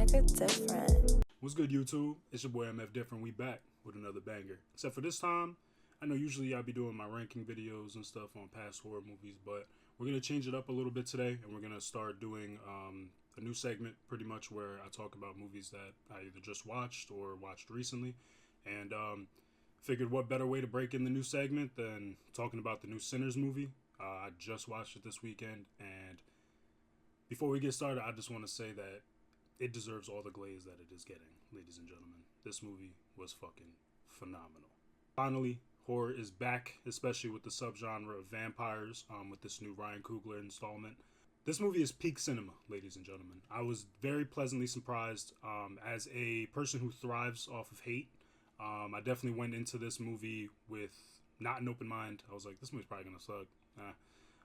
Nigga different. What's good, YouTube? It's your boy MF Different. We back with another banger. Except for this time, I know usually I'll be doing my ranking videos and stuff on past horror movies, but we're gonna change it up a little bit today, and we're gonna start doing a new segment, pretty much where I talk about movies that I either just watched or watched recently, and figured what better way to break in the new segment than talking about the new Sinners movie. I just watched it this weekend, and before we get started, I just want to say that it deserves all the glaze that it is getting, ladies and gentlemen. This movie was fucking phenomenal. Finally, horror is back, especially with the subgenre of vampires, with this new Ryan Coogler installment. This movie is peak cinema, ladies and gentlemen. I was very pleasantly surprised. As a person who thrives off of hate, I definitely went into this movie with not an open mind. I was like, this movie's probably gonna suck.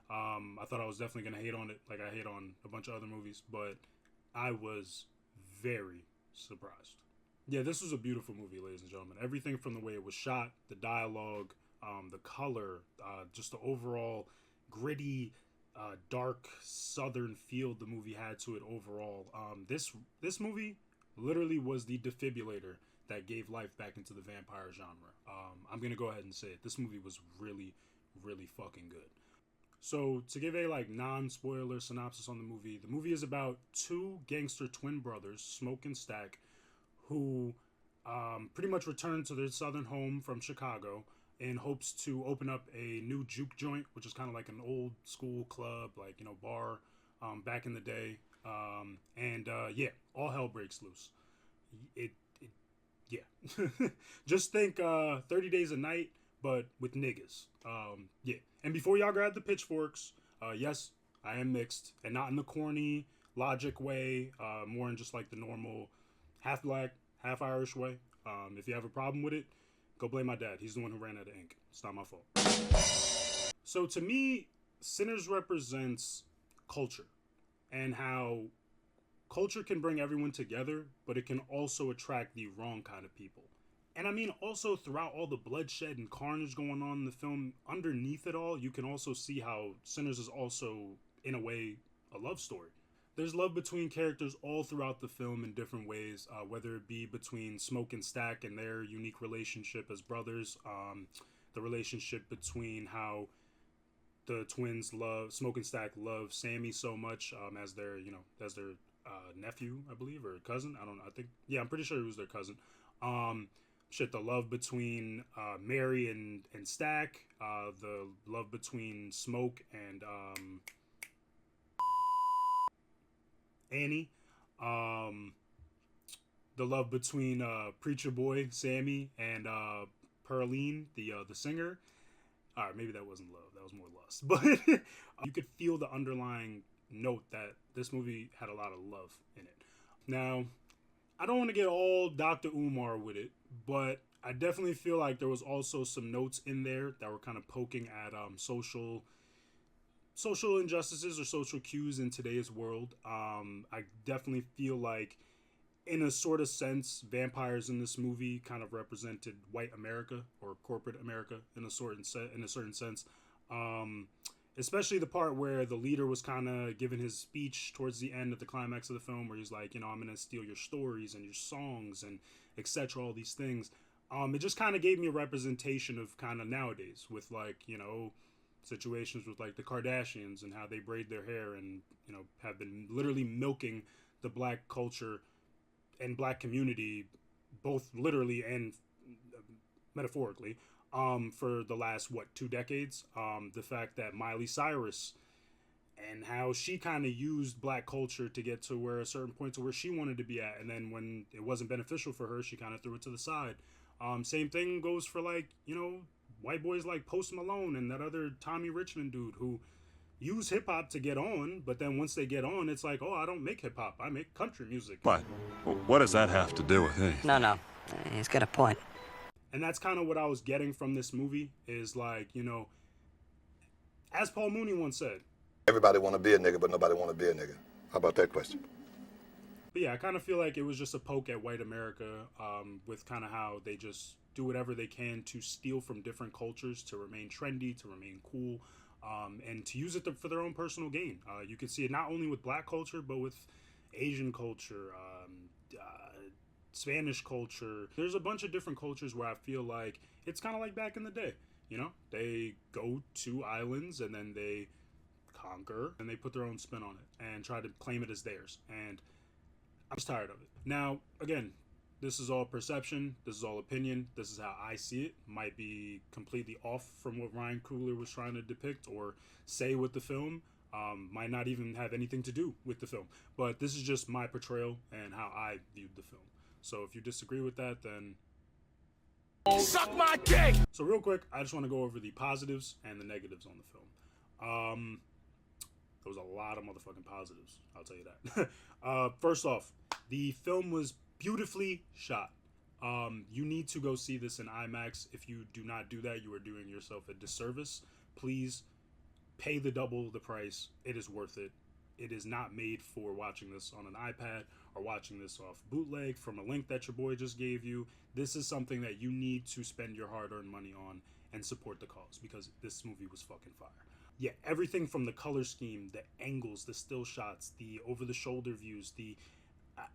I thought I was definitely gonna hate on it, like I hate on a bunch of other movies, but I was very surprised. Yeah, this was a beautiful movie, ladies and gentlemen. Everything from the way it was shot, the dialogue, the color, just the overall gritty, dark southern feel the movie had to it overall. This movie literally was the defibrillator that gave life back into the vampire genre. I'm gonna go ahead and say it. This movie was really, really fucking good. So, to give a non-spoiler synopsis on the movie is about two gangster twin brothers, Smoke and Stack, who pretty much return to their southern home from Chicago in hopes to open up a new juke joint, which is kind of like an old school club, bar back in the day. Yeah, all hell breaks loose. Yeah. Just think 30 Days a Night, but with niggas. Yeah. And before y'all grab the pitchforks, yes, I am mixed, and not in the corny Logic way, more in just like the normal half black, half Irish way. If you have a problem with it, go blame my dad. He's the one who ran out of ink. It's not my fault. So to me, Sinners represents culture, and how culture can bring everyone together, but it can also attract the wrong kind of people. And I mean, also throughout all the bloodshed and carnage going on in the film, underneath it all, you can also see how Sinners is also, in a way, a love story. There's love between characters all throughout the film in different ways, whether it be between Smoke and Stack and their unique relationship as brothers, the relationship between how the twins Smoke and Stack love Sammy so much as their nephew, I believe, or cousin. I don't know. I'm pretty sure it was their cousin. The love between Mary and Stack, the love between Smoke and Annie, the love between Preacher Boy Sammy and Pearline, the singer. All right, maybe that wasn't love; that was more lust. But you could feel the underlying note that this movie had a lot of love in it. Now, I don't want to get all Dr. Umar with it, but I definitely feel like there was also some notes in there that were kind of poking at social injustices or social cues in today's world. I definitely feel like, in a sort of sense, vampires in this movie kind of represented white America or corporate America in a certain sense. Especially the part where the leader was kind of giving his speech towards the end of the climax of the film, where he's like, I'm going to steal your stories and your songs and etc. All these things. It just kind of gave me a representation of kind of nowadays with situations with like the Kardashians and how they braid their hair and, have been literally milking the black culture and black community, both literally and metaphorically, for the last 2 decades. The fact that Miley Cyrus and how she kind of used black culture to get to where a certain point to where she wanted to be at, and then when it wasn't beneficial for her, she kind of threw it to the side. Same thing goes for white boys like Post Malone and that other Tommy Richmond dude who use hip hop to get on, but then once they get on, it's like, oh, I don't make hip hop, I make country music. What? What does that have to do with anything? No. He's got a point. And that's kind of what I was getting from this movie is as Paul Mooney once said, everybody want to be a nigga, but nobody want to be a nigga. How about that question? But yeah, I kind of feel like it was just a poke at white America, with kind of how they just do whatever they can to steal from different cultures to remain trendy, to remain cool, and to use it for their own personal gain. You can see it not only with black culture, but with Asian culture, Spanish culture. There's a bunch of different cultures where I feel like it's kind of like back in the day. You know, they go to islands and then they conquer and they put their own spin on it and try to claim it as theirs. And I'm just tired of it. Now, again, this is all perception. This is all opinion. This is how I see it. Might be completely off from what Ryan Coogler was trying to depict or say with the film. Might not even have anything to do with the film. But this is just my portrayal and how I viewed the film. So if you disagree with that, then suck my dick! So real quick, I just want to go over the positives and the negatives on the film. There was a lot of motherfucking positives, I'll tell you that. First off, the film was beautifully shot. You need to go see this in IMAX. If you do not do that, you are doing yourself a disservice. Please pay the double the price. It is worth it. It is not made for watching this on an iPad or watching this off bootleg from a link that your boy just gave you. This is something that you need to spend your hard-earned money on and support the cause, because this movie was fucking fire. Yeah, everything from the color scheme, the angles, the still shots, the over-the-shoulder views, the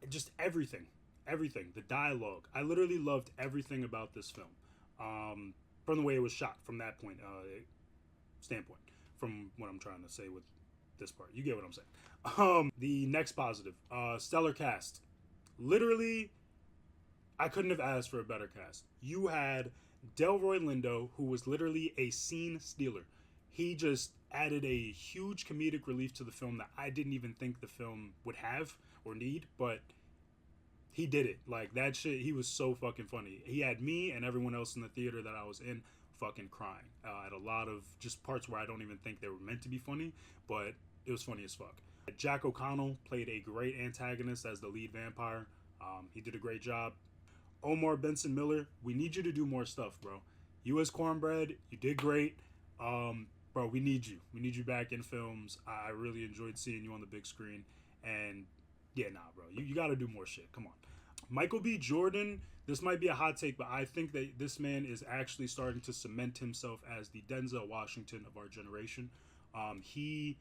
just everything, the dialogue. I literally loved everything about this film, from the way it was shot, from that standpoint, from what I'm trying to say with this part. You get what I'm saying. The next positive, stellar cast. Literally, I couldn't have asked for a better cast. You had Delroy Lindo, who was literally a scene stealer. He just added a huge comedic relief to the film that I didn't even think the film would have or need, but he did it. Like, that shit, he was so fucking funny. He had me and everyone else in the theater that I was in fucking crying at a lot of just parts where I don't even think they were meant to be funny, but it was funny as fuck. Jack O'Connell played a great antagonist as the lead vampire. He did a great job. Omar Benson Miller, we need you to do more stuff, bro. You as Cornbread, you did great. Bro, we need you. We need you back in films. I really enjoyed seeing you on the big screen. And yeah, nah, bro. You got to do more shit. Come on. Michael B. Jordan, this might be a hot take, but I think that this man is actually starting to cement himself as the Denzel Washington of our generation. He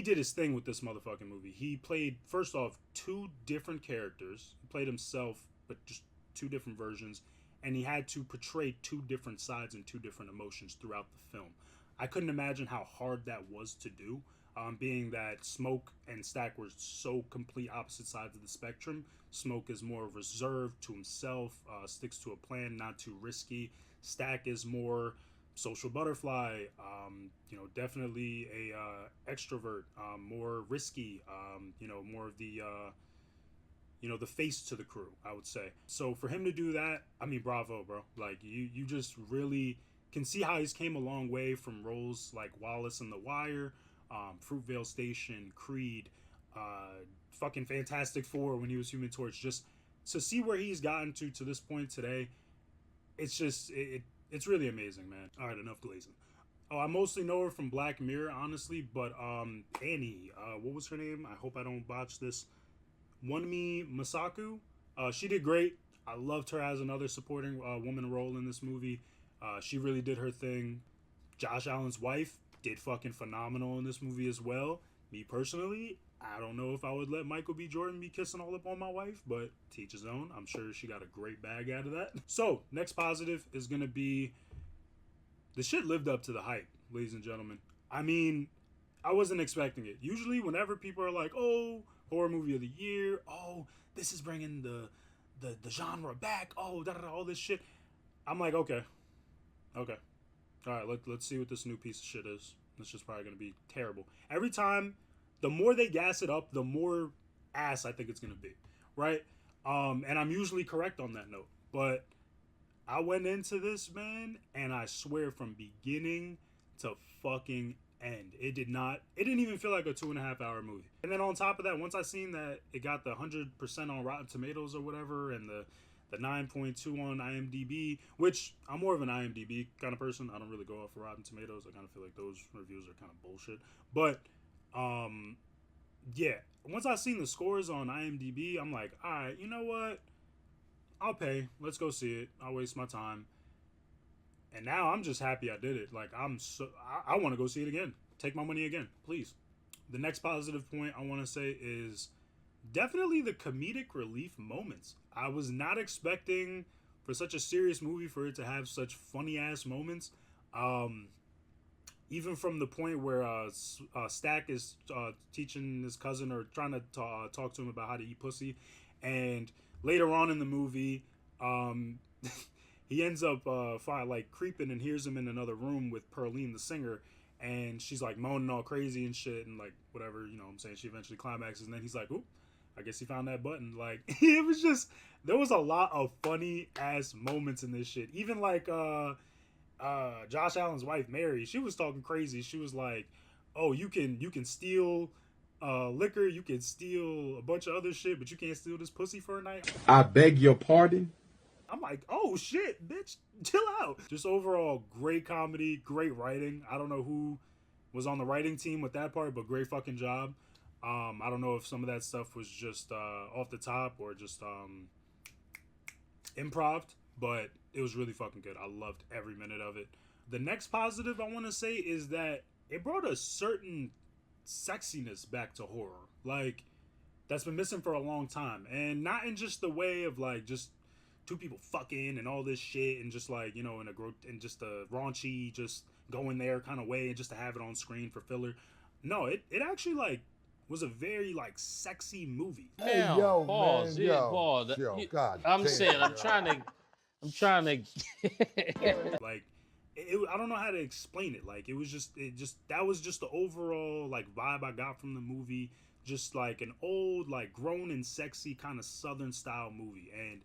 did his thing with this motherfucking movie. He played, first off, two different characters. He played himself, but just two different versions. And he had to portray two different sides and two different emotions throughout the film. I couldn't imagine how hard that was to do, being that Smoke and Stack were so complete opposite sides of the spectrum. Smoke is more reserved to himself, sticks to a plan, not too risky. Stack is more social butterfly, definitely a extrovert, more risky, more of the the face to the crew, I would say. So for him to do that, I mean, bravo, bro. Like, you just really can see how he's came a long way from roles like Wallace and The Wire, Fruitvale Station, Creed, fucking Fantastic Four when he was Human Torch. Just to see where he's gotten to this point today, it's just, it's really amazing, man. All right, enough glazing. Oh, I mostly know her from Black Mirror, honestly, but Annie, what was her name? I hope I don't botch this. Wunmi Masaku, she did great. I loved her as another supporting woman role in this movie. She really did her thing. Josh Allen's wife did fucking phenomenal in this movie as well. Me personally, I don't know if I would let Michael B. Jordan be kissing all up on my wife, but to each his own. I'm sure she got a great bag out of that. So, next positive is going to be the shit lived up to the hype, ladies and gentlemen. I mean, I wasn't expecting it. Usually, whenever people are like, oh, horror movie of the year, oh, this is bringing the genre back, oh, all this shit, I'm like, okay, all right, let's see what this new piece of shit is. This is probably gonna be terrible. Every time, the more they gas it up, the more ass I think it's gonna be, right? And I'm usually correct on that note, but I went into this, man, and I swear from beginning to fucking end, it didn't even feel like a 2.5 hour movie. And then on top of that, once I seen that it got the 100% on Rotten Tomatoes or whatever, and the 9.2 on IMDb, which I'm more of an IMDb kind of person. I don't really go off of Rotten Tomatoes. I kind of feel like those reviews are kind of bullshit. But yeah, once I seen the scores on IMDb, I'm like, all right, you know what? I'll pay. Let's go see it. I'll waste my time. And now I'm just happy I did it. Like, I want to go see it again. Take my money again, please. The next positive point I want to say is definitely the comedic relief moments. I was not expecting for such a serious movie for it to have such funny ass moments. Even from the point where Stack is teaching his cousin or trying to talk to him about how to eat pussy, and later on in the movie, he ends up creeping and hears him in another room with Pearline the singer, and she's like moaning all crazy and shit and like whatever, you know what I'm saying. She eventually climaxes, and then he's like, "Oop, I guess he found that button." Like it was just, there was a lot of funny ass moments in this shit. Even like Josh Allen's wife Mary, she was talking crazy. She was like, "Oh, you can steal liquor, you can steal a bunch of other shit, but you can't steal this pussy for a night." I beg your pardon? I'm like, "Oh shit, bitch, chill out." Just overall great comedy, great writing. I don't know who was on the writing team with that part, but great fucking job. I don't know if some of that stuff was just off the top or just improv, but it was really fucking good. I loved every minute of it. The next positive I want to say is that it brought a certain sexiness back to horror, like that's been missing for a long time, and not in just the way of like just two people fucking and all this shit, and just like, you know, in just a raunchy, just going there kind of way, and just to have it on screen for filler. No, it actually like was a very like sexy movie. Now, yo, pause. man, Yeah, yo, pause. yo, God I'm damn, saying, I'm yo. trying to. Like I don't know how to explain it. Like it that was just the overall like vibe I got from the movie. Just like an old, like grown and sexy kind of Southern style movie, and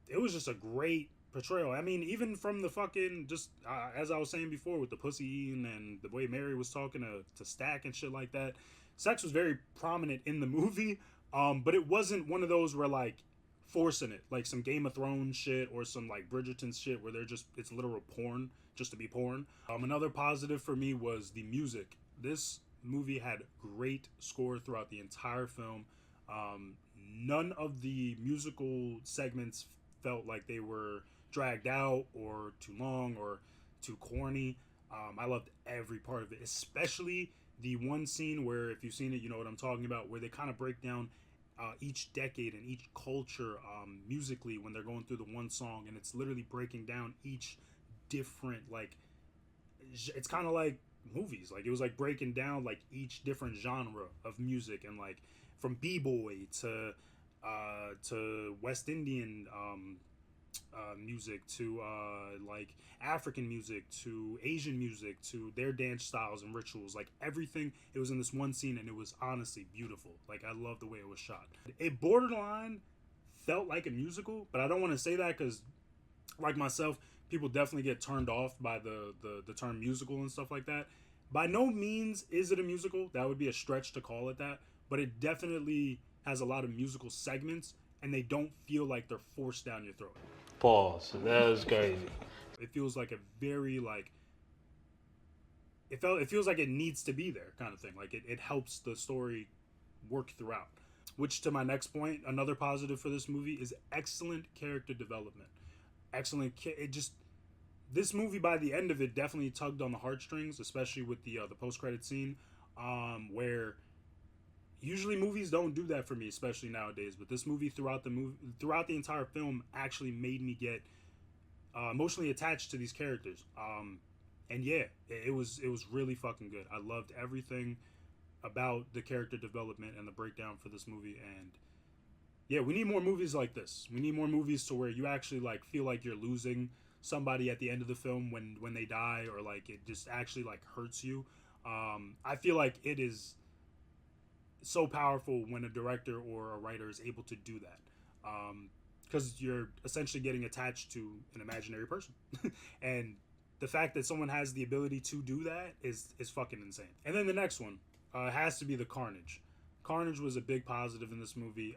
it was just a great portrayal. I mean, even from the fucking just as I was saying before with the pussy eating and the way Mary was talking to Stack and shit like that, sex was very prominent in the movie. But it wasn't one of those where like forcing it, like some Game of Thrones shit or some like Bridgerton shit where it's literal porn just to be porn. Another positive for me was the music. This movie had great score throughout the entire film. None of the musical segments felt like they were dragged out or too long or too corny. I loved every part of it, especially the one scene where, if you've seen it, you know what I'm talking about, where they kind of break down each decade and each culture musically when they're going through the one song, and it's literally breaking down each different, like, it's kind of like movies. Like, it was like breaking down like each different genre of music, and like from b-boy to West Indian music to like African music to Asian music to their dance styles and rituals. Like everything, it was in this one scene, and it was honestly beautiful. Like I love the way it was shot. It borderline felt like a musical, but I don't want to say that because, like myself, people definitely get turned off by the term musical and stuff like that. By no means is it a musical. That would be a stretch to call it that, but it definitely has a lot of musical segments, and they don't feel like they're forced down your throat. Pause. That was crazy. It feels like a very like it feels like it needs to be there kind of thing. Like it helps the story work throughout. Which, to my next point, another positive for this movie is excellent character development. This movie, by the end of it, definitely tugged on the heartstrings, especially with the post-credit scene, where usually movies don't do that for me, especially nowadays. But this movie, throughout the entire film, actually made me get emotionally attached to these characters. And yeah, it was really fucking good. I loved everything about the character development and the breakdown for this movie. And yeah, we need more movies like this. We need more movies to where you actually like feel like you're losing somebody at the end of the film when they die, or like it just actually like hurts you. I feel like it is so powerful when a director or a writer is able to do that, because you're essentially getting attached to an imaginary person. And the fact that someone has the ability to do that is fucking insane. And then the next one has to be the Carnage. Carnage was a big positive in this movie.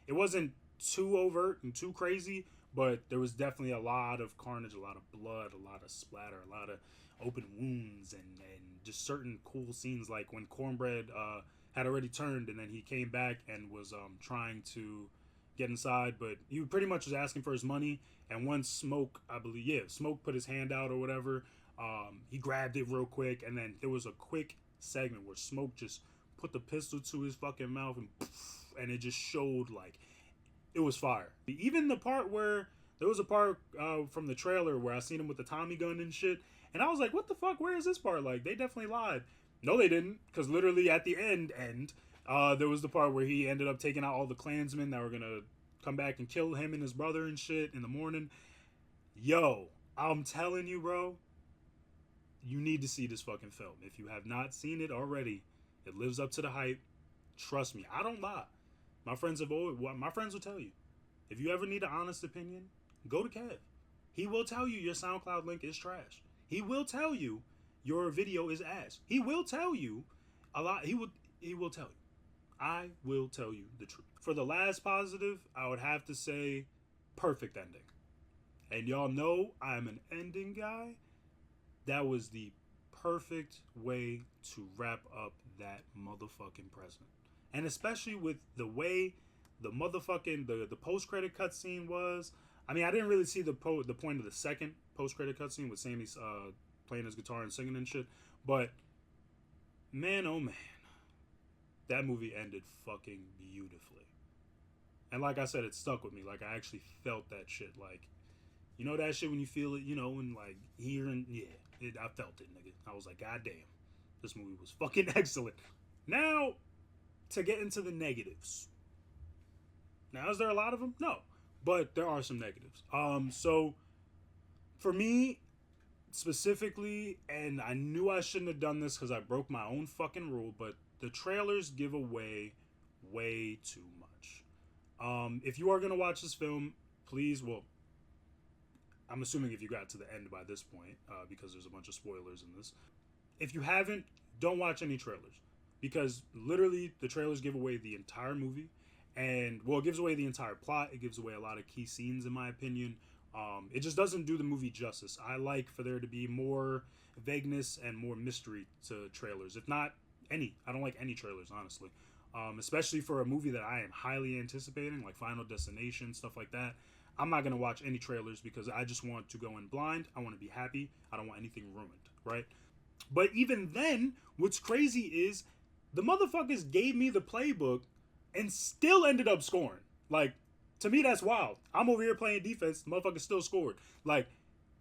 It wasn't too overt and too crazy, but there was definitely a lot of carnage, a lot of blood, a lot of splatter, a lot of open wounds, and just certain cool scenes, like when Cornbread had already turned, and then he came back and was trying to get inside, but he pretty much was asking for his money. And once Smoke put his hand out or whatever, He grabbed it real quick, and then there was a quick segment where Smoke just put the pistol to his fucking mouth, and it just showed like it was fire. Even the part where there was a part from the trailer where I seen him with the Tommy gun and shit, and I was like, what the fuck? Where is this part? Like, they definitely lied. No, they didn't, because literally at the end, there was the part where he ended up taking out all the Klansmen that were gonna come back and kill him and his brother and shit in the morning. Yo, I'm telling you, bro, you need to see this fucking film. If you have not seen it already, it lives up to the hype. Trust me, I don't lie. My friends will tell you. If you ever need an honest opinion, go to Kev. He will tell you your SoundCloud link is trash. He will tell you your video is ass. He will tell you a lot. He will tell you. I will tell you the truth. For the last positive, I would have to say perfect ending. And y'all know I'm an ending guy. That was the perfect way to wrap up that motherfucking present. And especially with the way the motherfucking the post-credit cutscene was. I mean, I didn't really see the point of the second post-credit cutscene with Sammy playing his guitar and singing and shit. But man, oh man, that movie ended fucking beautifully. And like I said, it stuck with me. Like, I actually felt that shit. Like, you know that shit when you feel it, you know, and like hearing, I felt it, nigga. I was like, God damn, this movie was fucking excellent. Now, to get into the negatives. Now, is there a lot of them? No, but there are some negatives. So for me specifically, and I knew I shouldn't have done this because I broke my own fucking rule, but the trailers give away way too much. If you are gonna watch this film, please, well, I'm assuming if you got to the end by this point, because there's a bunch of spoilers in this. If you haven't, don't watch any trailers, because literally the trailers give away the entire movie, and well, it gives away the entire plot. It gives away a lot of key scenes, in my opinion. It just doesn't do the movie justice. I like for there to be more vagueness and more mystery to trailers. If not any, I don't like any trailers, honestly. Especially for a movie that I am highly anticipating, like Final Destination, stuff like that. I'm not going to watch any trailers because I just want to go in blind. I want to be happy. I don't want anything ruined, right? But even then, what's crazy is the motherfuckers gave me the playbook and still ended up scoring. Like, to me, that's wild. I'm over here playing defense. The motherfucker still scored. Like,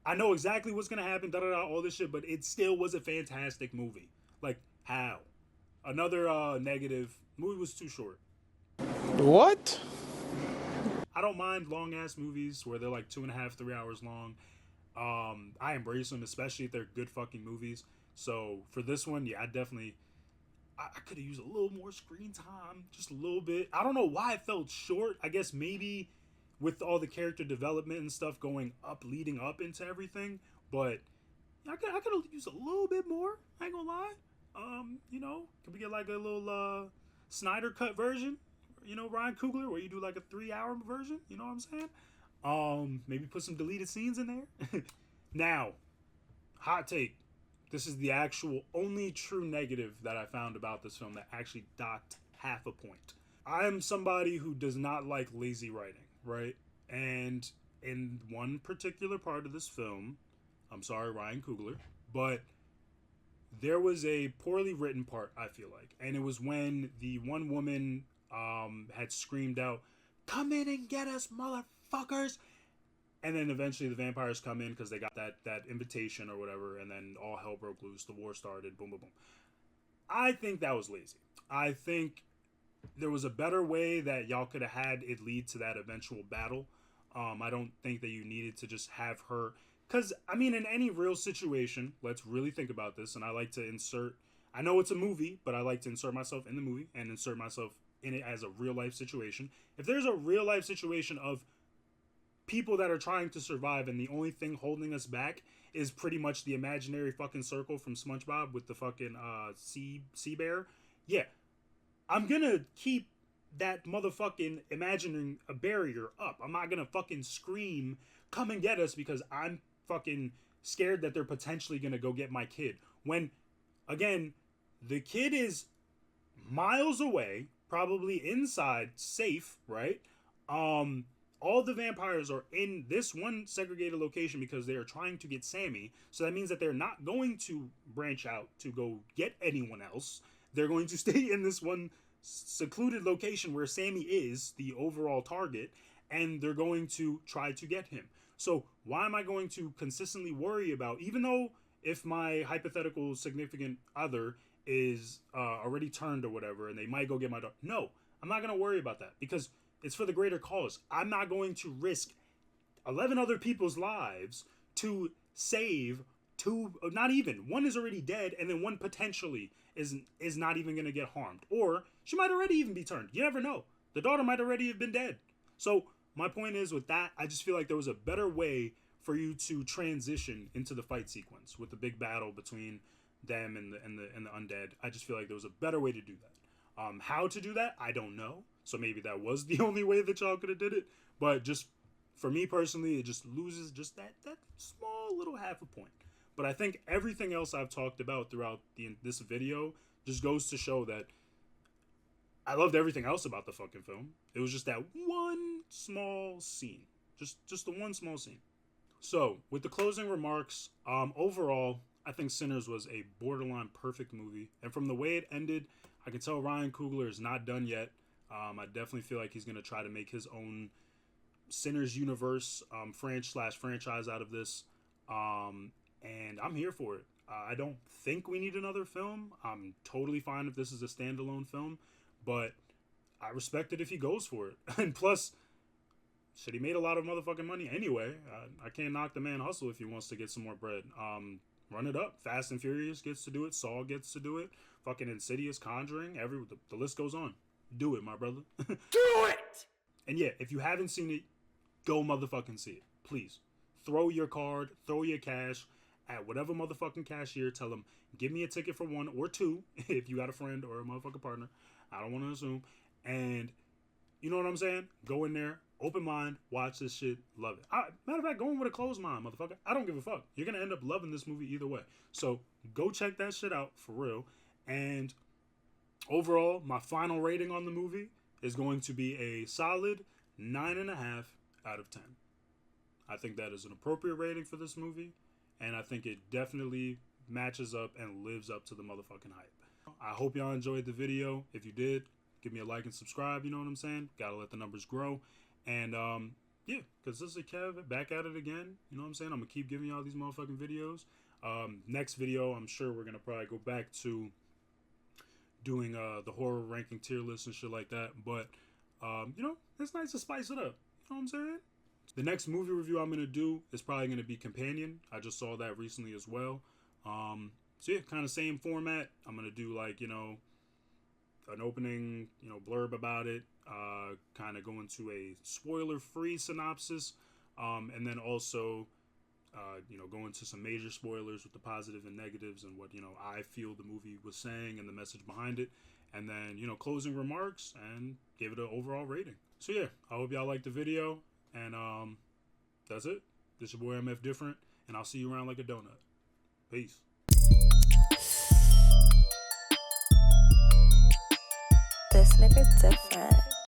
I know exactly what's going to happen, all this shit, but it still was a fantastic movie. Like, how? Another negative, movie was too short. What? I don't mind long-ass movies where they're like 2.5, 3 hours long. I embrace them, especially if they're good fucking movies. So, for this one, yeah, I could have used a little more screen time, just a little bit. I don't know why it felt short. I guess maybe with all the character development and stuff going up, leading up into everything. But I could have used a little bit more. I ain't gonna lie. You know, can we get like a little Snyder cut version? You know, Ryan Coogler, where you do like a 3-hour version. You know what I'm saying? Maybe put some deleted scenes in there. Now, hot take. This is the actual only true negative that I found about this film that actually docked half a point. I am somebody who does not like lazy writing, right? And in one particular part of this film, I'm sorry, Ryan Coogler, but there was a poorly written part, I feel like. And it was when the one woman had screamed out, "Come in and get us, motherfuckers!" And then eventually the vampires come in because they got that invitation or whatever, and then all hell broke loose. The war started. Boom, boom, boom. I think that was lazy. I think there was a better way that y'all could have had it lead to that eventual battle. I don't think that you needed to just have her... Because, I mean, in any real situation, let's really think about this, and I like to insert... I know it's a movie, but I like to insert myself in the movie and insert myself in it as a real-life situation. If there's a real-life situation of people that are trying to survive and the only thing holding us back is pretty much the imaginary fucking circle from SpongeBob with the fucking sea bear, yeah, I'm gonna keep that motherfucking imagining a barrier up. I'm not gonna fucking scream, "Come and get us," because I'm fucking scared that they're potentially gonna go get my kid. When, again, the kid is miles away, probably inside, safe, right? all the vampires are in this one segregated location because they are trying to get Sammy. So that means that they're not going to branch out to go get anyone else. They're going to stay in this one secluded location where Sammy is the overall target, and they're going to try to get him. So why am I going to consistently worry about, even though if my hypothetical significant other is already turned or whatever, and they might go get my daughter? No, I'm not going to worry about that because it's for the greater cause. I'm not going to risk 11 other people's lives to save two, not even. One is already dead, and then one potentially is not even going to get harmed. Or she might already even be turned. You never know. The daughter might already have been dead. So my point is with that, I just feel like there was a better way for you to transition into the fight sequence with the big battle between them and the undead. I just feel like there was a better way to do that. How to do that, I don't know. So maybe that was the only way that y'all could have did it. But just for me personally, it just loses just that small little half a point. But I think everything else I've talked about throughout this video just goes to show that I loved everything else about the fucking film. It was just that one small scene. Just the one small scene. So, with the closing remarks, overall, I think Sinners was a borderline perfect movie. And from the way it ended, I can tell Ryan Coogler is not done yet. I definitely feel like he's going to try to make his own Sinners universe franchise out of this. And I'm here for it. I don't think we need another film. I'm totally fine if this is a standalone film. But I respect it if he goes for it. And plus, shit, he made a lot of motherfucking money anyway. I can't knock the man hustle if he wants to get some more bread. Run it up. Fast and Furious gets to do it. Saw gets to do it. Fucking Insidious, Conjuring, the list goes on. Do it, my brother. Do it! And yeah, if you haven't seen it, go motherfucking see it. Please. Throw your card, throw your cash at whatever motherfucking cashier. Tell them, give me a ticket for one or two if you got a friend or a motherfucking partner. I don't want to assume. And you know what I'm saying? Go in there, open mind, watch this shit, love it. Matter of fact, go in with a closed mind, motherfucker. I don't give a fuck. You're going to end up loving this movie either way. So go check that shit out for real. And overall, my final rating on the movie is going to be a solid 9.5 out of 10. I think that is an appropriate rating for this movie. And I think it definitely matches up and lives up to the motherfucking hype. I hope y'all enjoyed the video. If you did, give me a like and subscribe. You know what I'm saying? Gotta let the numbers grow. And yeah, because this is Kev back at it again. You know what I'm saying? I'm gonna keep giving y'all these motherfucking videos. Next video, I'm sure we're gonna probably go back to doing the horror ranking tier list and shit like that. But you know, it's nice to spice it up. You know what I'm saying? The next movie review I'm gonna do is probably gonna be Companion. I just saw that recently as well. So yeah, kind of same format. I'm gonna do like, you know, an opening, you know, blurb about it, kind of go into a spoiler-free synopsis, and then also, you know, go into some major spoilers with the positive and negatives and what, you know, I feel the movie was saying and the message behind it, and then, you know, closing remarks and give it an overall rating. So yeah, I hope y'all liked the video, and that's it. This your boy MF Different, and I'll see you around like a donut. Peace. This nigga different.